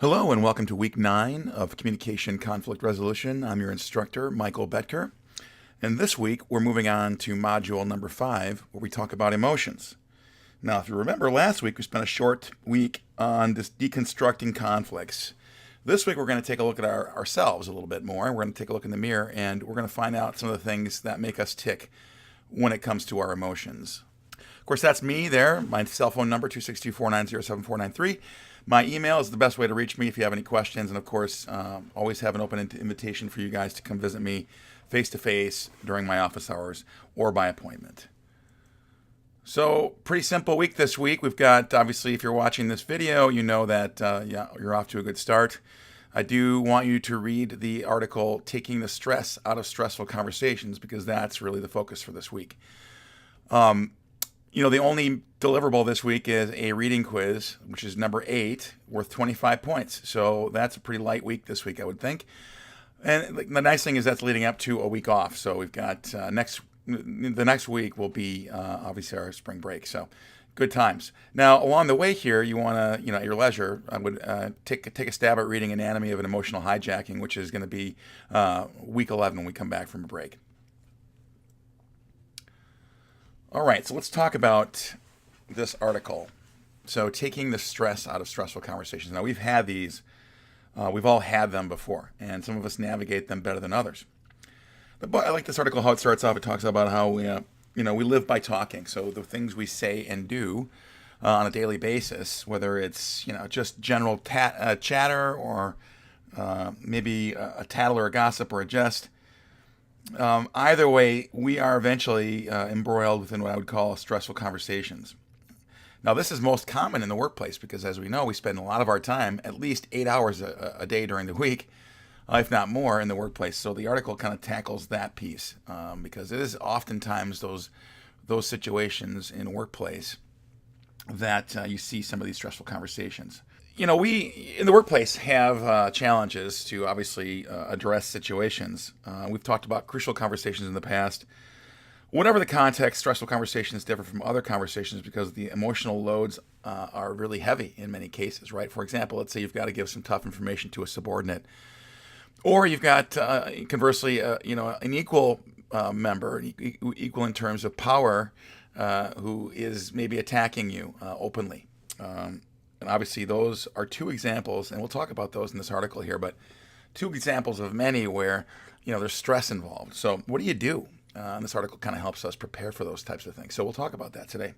Hello and welcome to week 9 of Communication Conflict Resolution. I'm your instructor, Michael Betker. And this week we're moving on to module number 5, where we talk about emotions. Now, if you remember last week, we spent a short week on this deconstructing conflicts. This week we're going to take a look at ourselves a little bit more. We're going to take a look in the mirror and we're going to find out some of the things that make us tick when it comes to our emotions. Of course, that's me there. My cell phone number, 262-490-7493. My email is the best way to reach me if you have any questions. And of course, always have an open invitation for you guys to come visit me face-to-face during my office hours or by appointment. So, pretty simple week this week. We've got, obviously, if you're watching this video, you know that you're off to a good start. I do want you to read the article, Taking the Stress Out of Stressful Conversations, because that's really the focus for this week. The only deliverable this week is a reading quiz, which is number 8, worth 25 points. So that's a pretty light week this week, I would think. And the nice thing is that's leading up to a week off. So we've got the next week will be obviously our spring break. So good times. Now, along the way here, you want to, at your leisure, I would take a stab at reading Anatomy of an Emotional Hijacking, which is going to be week 11 when we come back from a break. All right, so let's talk about this article. So, taking the stress out of stressful conversations. Now, we've had these, we've all had them before, and some of us navigate them better than others. But I like this article, how it starts off. It talks about how we live by talking. So, the things we say and do on a daily basis, whether it's, just general chatter or maybe a tattle or a gossip or a jest, either way, we are eventually embroiled within what I would call stressful conversations. Now, this is most common in the workplace because, as we know, we spend a lot of our time, at least 8 hours a day during the week, if not more, in the workplace. So the article kind of tackles that piece because it is oftentimes those situations in a workplace that you see some of these stressful conversations. We in the workplace have challenges to obviously address situations. We've talked about crucial conversations in the past. Whatever the context, stressful conversations differ from other conversations because the emotional loads are really heavy in many cases, right? For example, let's say you've got to give some tough information to a subordinate, or you've got, conversely, an equal member, equal in terms of power, who is maybe attacking you openly. And obviously, those are two examples, and we'll talk about those in this article here, but two examples of many where, there's stress involved. So what do you do? And this article kind of helps us prepare for those types of things. So we'll talk about that today.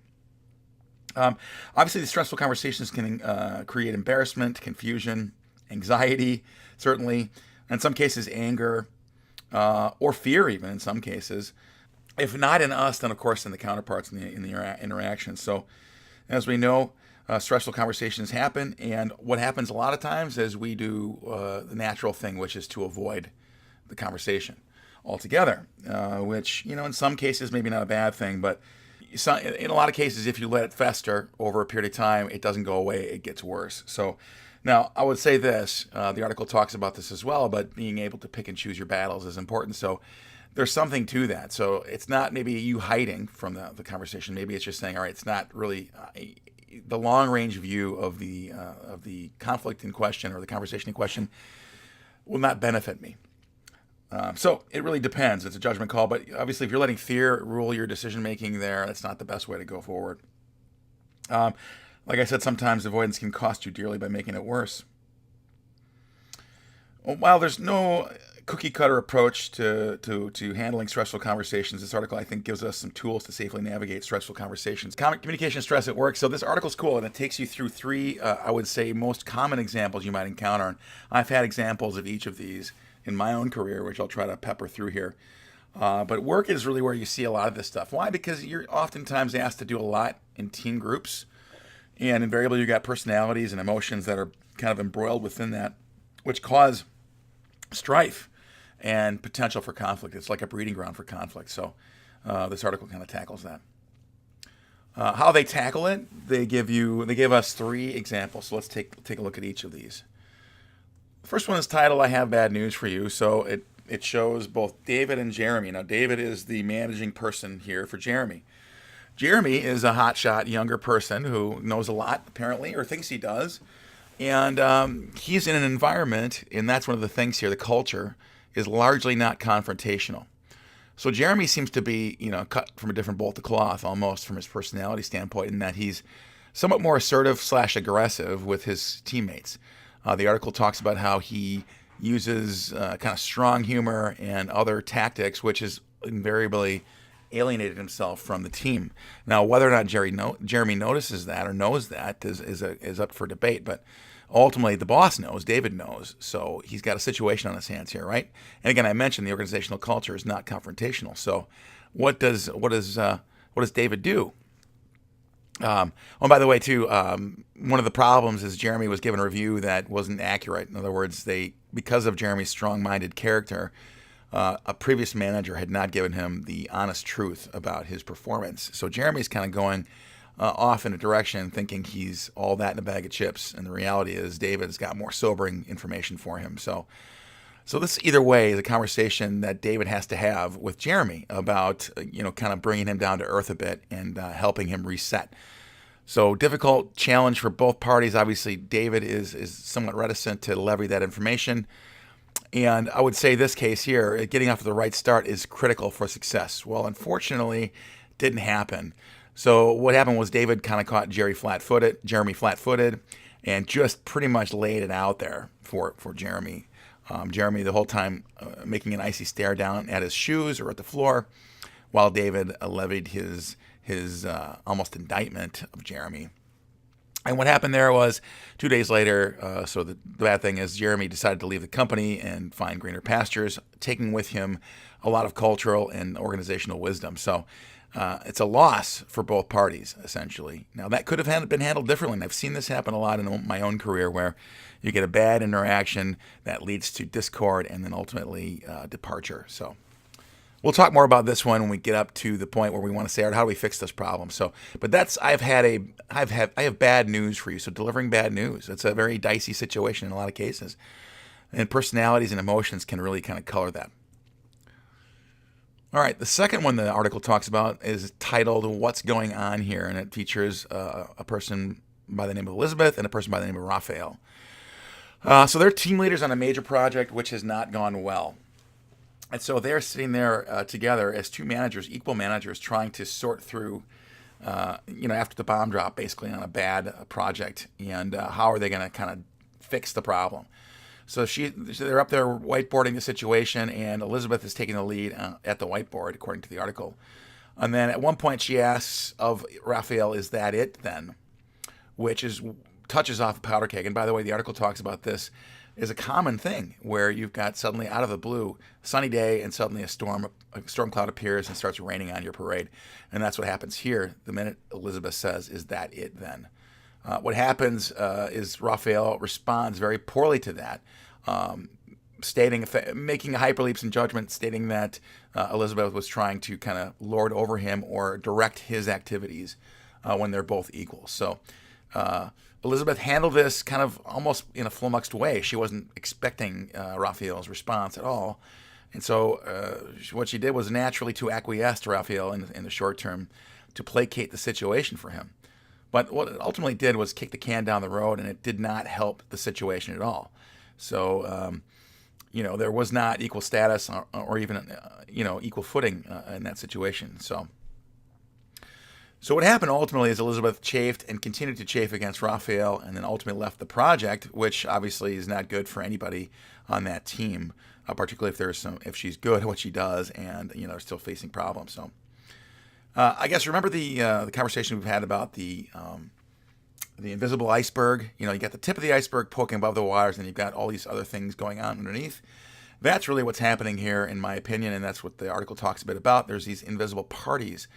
Obviously, the stressful conversations can create embarrassment, confusion, anxiety, certainly, in some cases, anger, or fear even in some cases. If not in us, then, of course, in the counterparts in the interaction. So as we know, stressful conversations happen, and what happens a lot of times is we do the natural thing, which is to avoid the conversation altogether, which, in some cases, maybe not a bad thing, but in a lot of cases, if you let it fester over a period of time, it doesn't go away, it gets worse. So now, I would say this, the article talks about this as well, but being able to pick and choose your battles is important. So there's something to that. So it's not maybe you hiding from the conversation. Maybe it's just saying, all right, it's not really the long-range view of the conflict in question or the conversation in question will not benefit me. So it really depends. It's a judgment call, but obviously if you're letting fear rule your decision-making there, that's not the best way to go forward. Like I said, sometimes avoidance can cost you dearly by making it worse. While there's no cookie-cutter approach to handling stressful conversations, this article, I think, gives us some tools to safely navigate stressful conversations. Communication stress at work. So this article's cool, and it takes you through 3, I would say, most common examples you might encounter. And I've had examples of each of these in my own career, which I'll try to pepper through here. But work is really where you see a lot of this stuff. Why? Because you're oftentimes asked to do a lot in team groups, and invariably you got personalities and emotions that are kind of embroiled within that, which cause strife and potential for conflict. It's like a breeding ground for conflict. So this article kind of tackles that. How they tackle it, they give us 3 examples. So let's take a look at each of these. The first one is titled, I Have Bad News for You. So it shows both David and Jeremy. Now, David is the managing person here for Jeremy. Jeremy is a hotshot younger person who knows a lot, apparently, or thinks he does. And he's in an environment, and that's one of the things here. The culture is largely not confrontational. So Jeremy seems to be, cut from a different bolt of cloth almost from his personality standpoint, in that he's somewhat more assertive slash aggressive with his teammates. The article talks about how he uses kind of strong humor and other tactics, which has invariably alienated himself from the team. Now, whether or not Jeremy notices that or knows that is up for debate, but ultimately the boss knows, David knows, so he's got a situation on his hands here, right? And again, I mentioned the organizational culture is not confrontational. So what does David do? By the way, too, one of the problems is Jeremy was given a review that wasn't accurate. In other words, because of Jeremy's strong-minded character, a previous manager had not given him the honest truth about his performance. So Jeremy's kind of going off in a direction, thinking he's all that in a bag of chips, and the reality is David's got more sobering information for him. So this either way is a conversation that David has to have with Jeremy about, kind of bringing him down to earth a bit and helping him reset. So difficult challenge for both parties. Obviously, David is somewhat reticent to levy that information. And I would say this case here, getting off to the right start is critical for success. Well, unfortunately, didn't happen. So what happened was David kind of caught Jeremy flat-footed, and just pretty much laid it out there for Jeremy. Jeremy the whole time making an icy stare down at his shoes or at the floor, while David levied his almost indictment of Jeremy. And what happened there was 2 days later, so the bad thing is Jeremy decided to leave the company and find greener pastures, taking with him a lot of cultural and organizational wisdom. So it's a loss for both parties, essentially. Now, that could have been handled differently, and I've seen this happen a lot in my own career, where you get a bad interaction that leads to discord and then ultimately departure. So we'll talk more about this one when we get up to the point where we want to say, all right, how do we fix this problem? So, but I have bad news for you. So delivering bad news, it's a very dicey situation in a lot of cases, and personalities and emotions can really kind of color that. All right, the second one the article talks about is titled "What's Going On Here," and it features a person by the name of Elizabeth and a person by the name of Raphael. So they're team leaders on a major project which has not gone well. And so they're sitting there together as two managers, equal managers, trying to sort through, after the bomb drop, basically on a bad project, and how are they going to kind of fix the problem. So they're up there whiteboarding the situation, and Elizabeth is taking the lead at the whiteboard, according to the article. And then at one point she asks of Raphael, "Is that it then?" Which touches off a powder keg. And by the way, the article talks about this is a common thing where you've got suddenly out of the blue, sunny day, and suddenly a storm cloud appears and starts raining on your parade. And that's what happens here the minute Elizabeth says, "Is that it then?" What happens is Raphael responds very poorly to that, making hyperleaps in judgment, stating that Elizabeth was trying to kind of lord over him or direct his activities when they're both equal. So Elizabeth handled this kind of almost in a flummoxed way. She wasn't expecting Raphael's response at all. And so what she did was naturally to acquiesce to Raphael in the short term to placate the situation for him. But what it ultimately did was kick the can down the road, and it did not help the situation at all. So, there was not equal status or even, equal footing in that situation. So what happened ultimately is Elizabeth chafed and continued to chafe against Raphael, and then ultimately left the project, which obviously is not good for anybody on that team, particularly if she's good at what she does and, they're still facing problems. So I guess remember the conversation we've had about the invisible iceberg. You got the tip of the iceberg poking above the waters, and you've got all these other things going on underneath. That's really what's happening here, in my opinion, and that's what the article talks a bit about. There's these invisible parties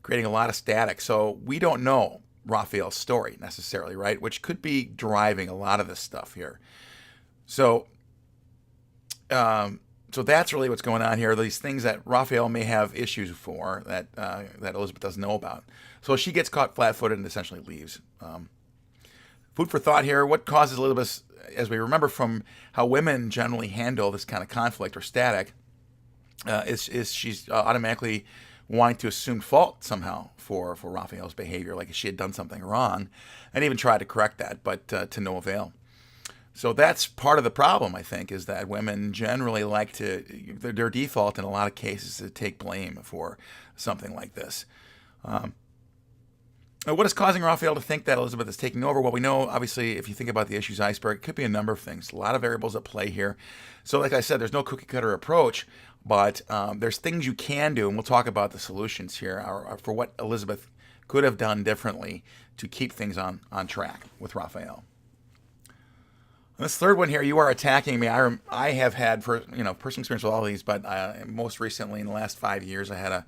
creating a lot of static. So we don't know Raphael's story necessarily, right? Which could be driving a lot of this stuff here. So that's really what's going on here. These things that Raphael may have issues for that Elizabeth doesn't know about. So she gets caught flat-footed and essentially leaves. Food for thought here. What causes Elizabeth, as we remember from how women generally handle this kind of conflict or static, is she's automatically wanting to assume fault somehow for Raphael's behavior, like she had done something wrong, and even tried to correct that, but to no avail. So that's part of the problem, I think, is that women generally like to, their default in a lot of cases is to take blame for something like this. What is causing Raphael to think that Elizabeth is taking over? Well, we know, obviously, if you think about the issues iceberg, it could be a number of things, a lot of variables at play here. So like I said, there's no cookie cutter approach, but there's things you can do, and we'll talk about the solutions here for what Elizabeth could have done differently to keep things on track with Raphael. And this third one here, you are attacking me. I have had personal experience with all these, but most recently in the last 5 years, I had a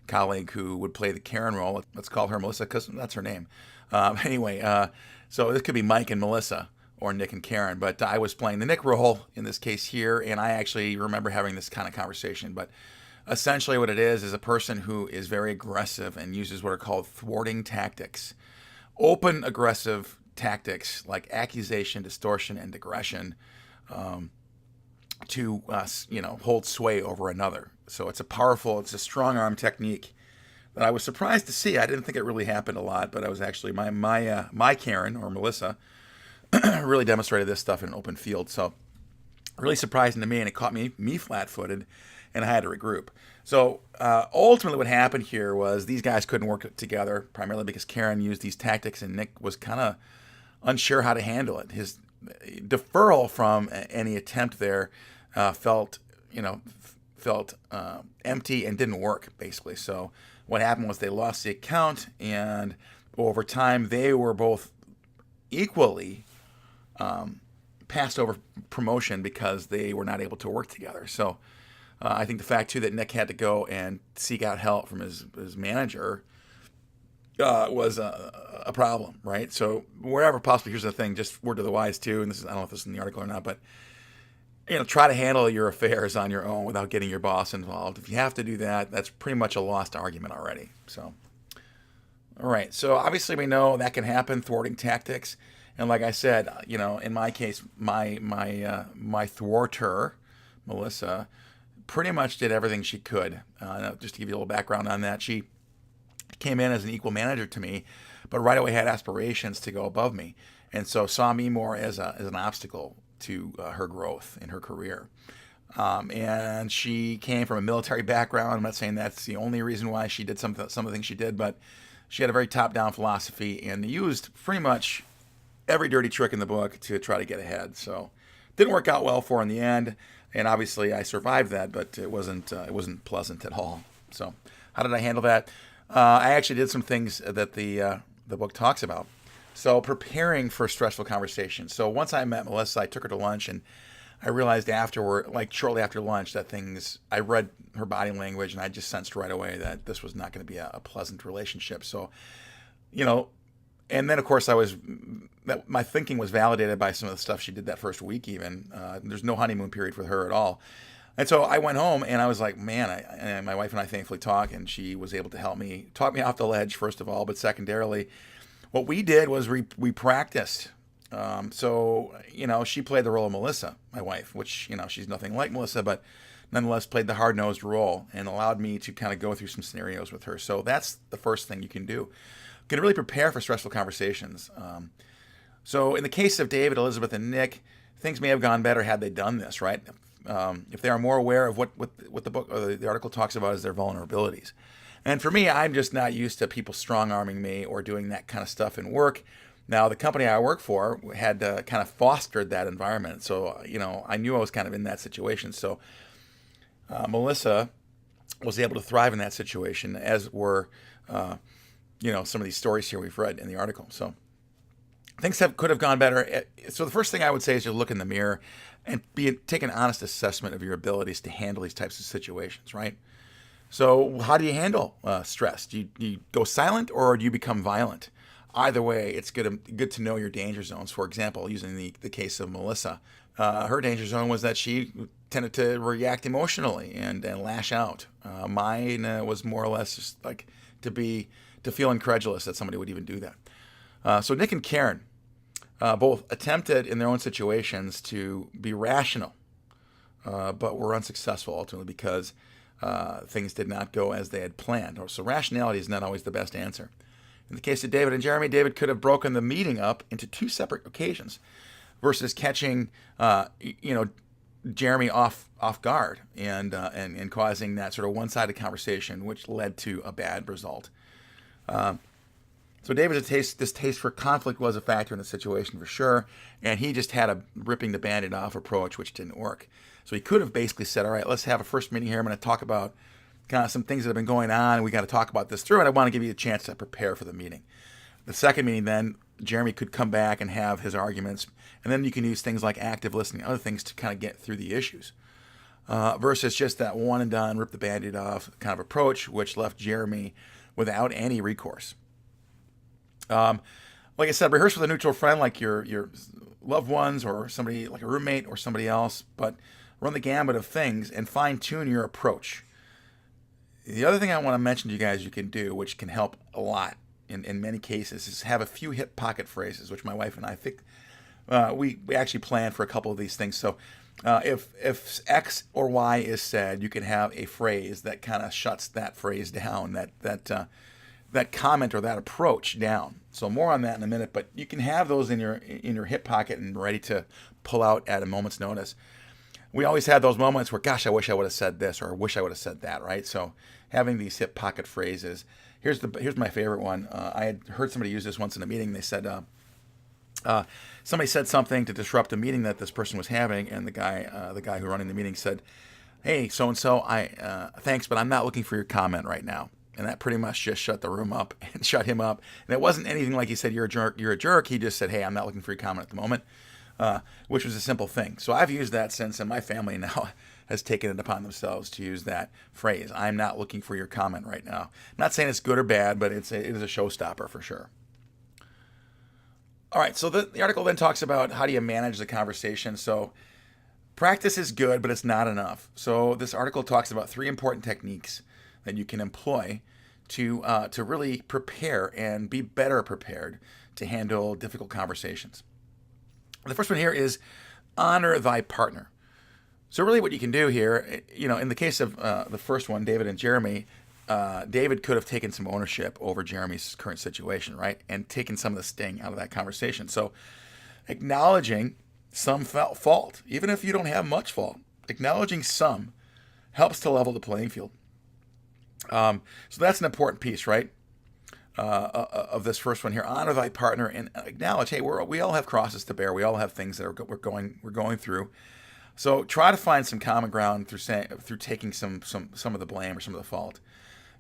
colleague who would play the Karen role. Let's call her Melissa because that's her name. So this could be Mike and Melissa or Nick and Karen, but I was playing the Nick role in this case here, and I actually remember having this kind of conversation. But essentially what it is a person who is very aggressive and uses what are called thwarting tactics. Open aggressive tactics like accusation, distortion, and digression to hold sway over another. So it's a strong arm technique that I was surprised to see. I didn't think it really happened a lot, but I was actually my Karen or Melissa really demonstrated this stuff in an open field. So really surprising to me, and it caught me flat-footed, and I had to regroup. So ultimately what happened here was these guys couldn't work together, primarily because Karen used these tactics and Nick was kind of unsure how to handle it. His deferral from any attempt there felt empty and didn't work, basically. So what happened was they lost the account, and over time they were both equally passed over promotion because they were not able to work together. So I think the fact too that Nick had to go and seek out help from his manager was a problem, right? So wherever possible, here's the thing, just word to the wise too, and I don't know if this is in the article or not, but try to handle your affairs on your own without getting your boss involved. If you have to do that, that's pretty much a lost argument already. So, all right. So obviously we know that can happen, thwarting tactics. And like I said, in my case, my thwarter, Melissa, pretty much did everything she could. Just to give you a little background on that, she came in as an equal manager to me, but right away had aspirations to go above me, and so saw me more as an obstacle to her growth in her career. And she came from a military background. I'm not saying that's the only reason why she did some of the things she did, but she had a very top-down philosophy and used pretty much every dirty trick in the book to try to get ahead. So didn't work out well for her in the end, and obviously I survived that, but it wasn't pleasant at all. So how did I handle that? I actually did some things that the book talks about. So preparing for stressful conversations. So once I met Melissa, I took her to lunch, and I realized shortly after lunch, I read her body language, and I just sensed right away that this was not going to be a pleasant relationship. So, and then of course my thinking was validated by some of the stuff she did that first week even. There's no honeymoon period for her at all. And so I went home and I was like, man, and my wife and I thankfully talked, and she was able to help me, talk me off the ledge, first of all, but secondarily, what we did was we practiced. She played the role of Melissa, my wife, which, she's nothing like Melissa, but nonetheless played the hard-nosed role and allowed me to kind of go through some scenarios with her. So that's the first thing you can do. You can really prepare for stressful conversations. So in the case of David, Elizabeth, and Nick, things may have gone better had they done this, right? If they are more aware of what the book or the article talks about as their vulnerabilities. And for me, I'm just not used to people strong-arming me or doing that kind of stuff in work. Now, the company I work for had kind of fostered that environment. So, I knew I was kind of in that situation. So Melissa was able to thrive in that situation, as were, some of these stories here we've read in the article. So things could have gone better. So the first thing I would say is you look in the mirror and take an honest assessment of your abilities to handle these types of situations, right? So how do you handle stress? Do you go silent or do you become violent? Either way, it's good to know your danger zones. For example, using the case of Melissa, her danger zone was that she tended to react emotionally and lash out. Mine was more or less just like to feel incredulous that somebody would even do that. So Nick and Karen both attempted in their own situations to be rational, but were unsuccessful ultimately because things did not go as they had planned. So rationality is not always the best answer. In the case of David and Jeremy, David could have broken the meeting up into two separate occasions. versus catching, Jeremy off guard and causing that sort of one-sided conversation, which led to a bad result. So David's distaste for conflict was a factor in the situation for sure, and he just had a ripping the band-aid off approach, which didn't work. So he could have basically said, all right, let's have a first meeting here. I'm going to talk about kind of some things that have been going on. We got to talk about this through, and I want to give you a chance to prepare for the meeting. The second meeting, then, Jeremy could come back and have his arguments, and then you can use things like active listening, other things to kind of get through the issues. Versus just that one and done, rip the band-aid off kind of approach, which left Jeremy without any recourse. Like I said, rehearse with a neutral friend like your loved ones or somebody like a roommate or somebody else, but run the gambit of things and fine-tune your approach. The other thing I want to mention to you guys you can do, which can help a lot in many cases, is have a few hip pocket phrases, which my wife and I think we actually plan for a couple of these things. So if X or Y is said, you can have a phrase that kind of shuts that phrase down, that comment or that approach down. So more on that in a minute, but you can have those in your hip pocket and ready to pull out at a moment's notice. We always had those moments where, gosh, I wish I would have said this, or I wish I would have said that, right? So having these hip pocket phrases. Here's my favorite one. I had heard somebody use this once in a meeting. They said, somebody said something to disrupt a meeting that this person was having, and the guy who running the meeting said, "Hey, so and so, thanks, but I'm not looking for your comment right now." And that pretty much just shut the room up and shut him up. And it wasn't anything like he said, "You're a jerk, you're a jerk." He just said, "Hey, I'm not looking for your comment at the moment," which was a simple thing. So I've used that since, and my family now has taken it upon themselves to use that phrase. I'm not looking for your comment right now. I'm not saying it's good or bad, but it is a showstopper for sure. All right, so the article then talks about how do you manage the conversation. So practice is good, but it's not enough. So this article talks about 3 important techniques that you can employ to really prepare and be better prepared to handle difficult conversations. The first one here is honor thy partner. So really what you can do here, in the case of the first one, David and Jeremy, David could have taken some ownership over Jeremy's current situation, right? And taken some of the sting out of that conversation. So acknowledging some fault, even if you don't have much fault, acknowledging some helps to level the playing field. So that's an important piece, right? Of this first one here. Honor thy partner and acknowledge, hey, we all have crosses to bear. We all have things that we're going through. So try to find some common ground through taking some of the blame or some of the fault.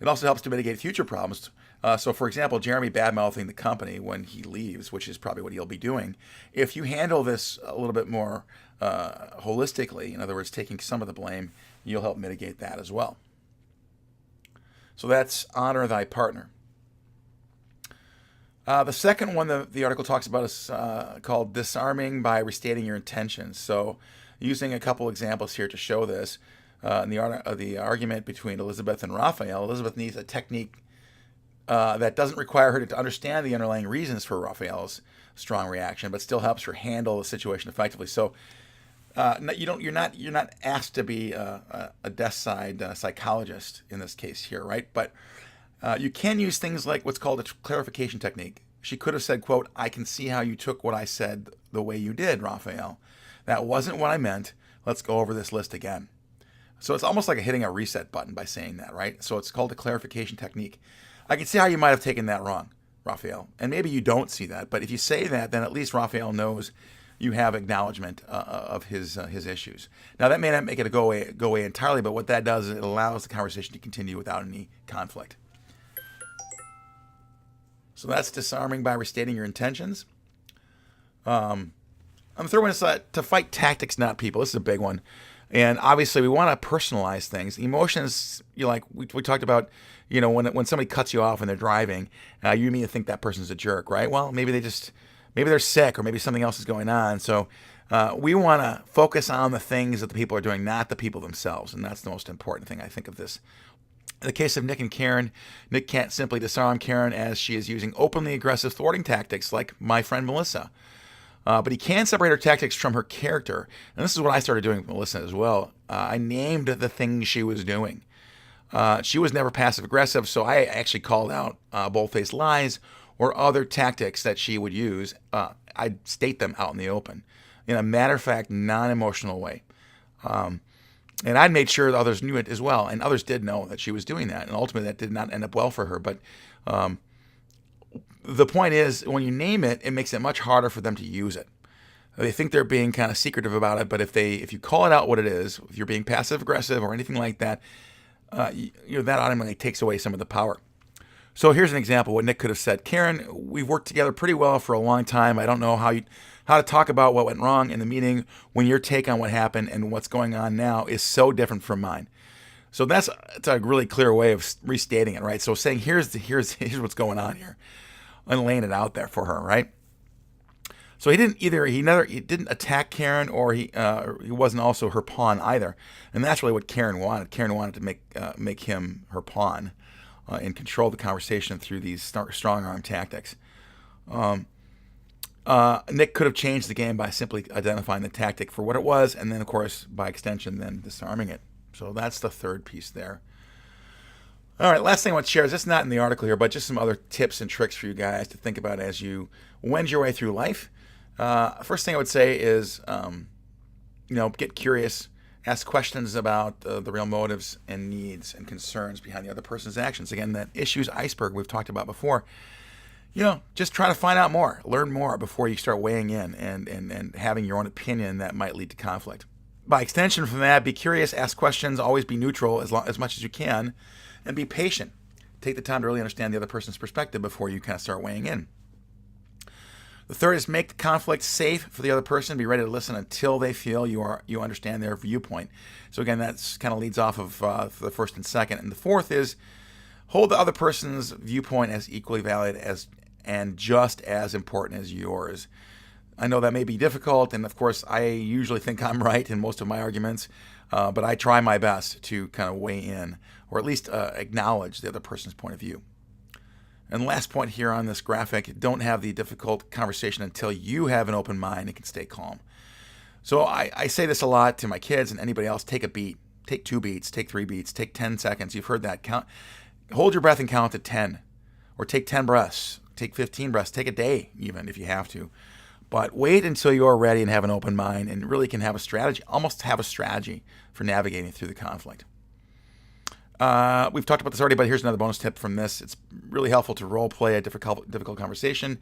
It also helps to mitigate future problems. So, for example, Jeremy bad-mouthing the company when he leaves, which is probably what he'll be doing. If you handle this a little bit more holistically, in other words, taking some of the blame, you'll help mitigate that as well. So that's honor thy partner. The second one the article talks about is called disarming by restating your intentions. So using a couple examples here to show this, in the argument between Elizabeth and Raphael, Elizabeth needs a technique that doesn't require her to understand the underlying reasons for Raphael's strong reaction, but still helps her handle the situation effectively. So you're not asked to be a desk side psychologist in this case here, right? But you can use things like what's called a clarification technique. She could have said, quote, "I can see how you took what I said the way you did, Raphael. That wasn't what I meant. Let's go over this list again." So it's almost like hitting a reset button by saying that, right? So it's called a clarification technique. I can see how you might have taken that wrong, Raphael. And maybe you don't see that, but if you say that, then at least Raphael knows you have acknowledgement of his issues. Now, that may not make it go away entirely, but what that does is it allows the conversation to continue without any conflict. So that's disarming by restating your intentions. The third one is to fight tactics, not people. This is a big one. And obviously, we want to personalize things. Emotions, we talked about, when somebody cuts you off when they're driving, you immediately think that person's a jerk, right? Well, maybe they're sick, or maybe something else is going on. So we want to focus on the things that the people are doing, not the people themselves. And that's the most important thing, I think, of this. In the case of Nick and Karen, Nick can't simply disarm Karen as she is using openly aggressive thwarting tactics like my friend Melissa. But he can separate her tactics from her character. And this is what I started doing with Melissa as well. I named the things she was doing. She was never passive-aggressive, so I actually called out bold-faced lies or other tactics that she would use. I'd state them out in the open. in a matter-of-fact, non-emotional way. And I made sure that others knew it as well, and others did know that she was doing that, and ultimately that did not end up well for her. But the point is, when you name it, it makes it much harder for them to use it. They think they're being kind of secretive about it, but if you call it out what it is, if you're being passive aggressive or anything like that, that automatically takes away some of the power. So here's an example what Nick could have said. Karen, we've worked together pretty well for a long time. I don't know how to talk about what went wrong in the meeting when your take on what happened and what's going on now is so different from mine. So it's a really clear way of restating it, right? So saying here's what's going on here, and laying it out there for her, right? So he didn't attack Karen, or he wasn't also her pawn either, and that's really what Karen wanted. Karen wanted to make him her pawn, and control the conversation through these strong arm tactics. Nick could have changed the game by simply identifying the tactic for what it was, and then, of course, by extension, then disarming it. So that's the third piece there. All right, last thing I want to share is this, not in the article here, but just some other tips and tricks for you guys to think about as you wend your way through life. First thing I would say is, get curious, ask questions about the real motives and needs and concerns behind the other person's actions. Again, that issues iceberg we've talked about before. Just try to find out more, learn more before you start weighing in and having your own opinion that might lead to conflict. By extension from that, be curious, ask questions, always be neutral as much as you can, and be patient. Take the time to really understand the other person's perspective before you kind of start weighing in. The third is make the conflict safe for the other person. Be ready to listen until they feel you understand their viewpoint. So again, that's kind of leads off of the first and second. And the fourth is hold the other person's viewpoint as equally valid and just as important as yours. I know that may be difficult, and of course, I usually think I'm right in most of my arguments, but I try my best to kind of weigh in, or at least acknowledge the other person's point of view. And last point here on this graphic, don't have the difficult conversation until you have an open mind and can stay calm. So I say this a lot to my kids and anybody else. Take a beat, take 2 beats, take 3 beats, take 10 seconds. You've heard that. Hold your breath and count to 10, or take 10 breaths, take 15 breaths, take a day even if you have to. But wait until you're ready and have an open mind and really can have a strategy, almost have a strategy for navigating through the conflict. We've talked about this already, but here's another bonus tip from this. It's really helpful to role play a difficult conversation,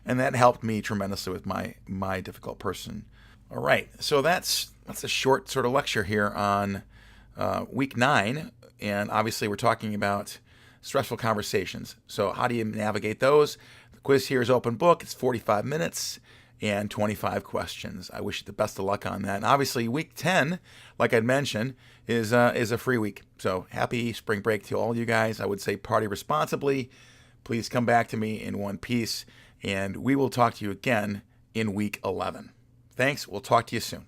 and that helped me tremendously with my difficult person. All right, so that's a short sort of lecture here on week 9, and obviously we're talking about stressful conversations. So how do you navigate those? The quiz here is open book. It's 45 minutes and 25 questions. I wish you the best of luck on that. And obviously, week 10, like I'd mentioned, is a free week. So happy spring break to all you guys. I would say party responsibly. Please come back to me in one piece, and we will talk to you again in week 11. Thanks. We'll talk to you soon.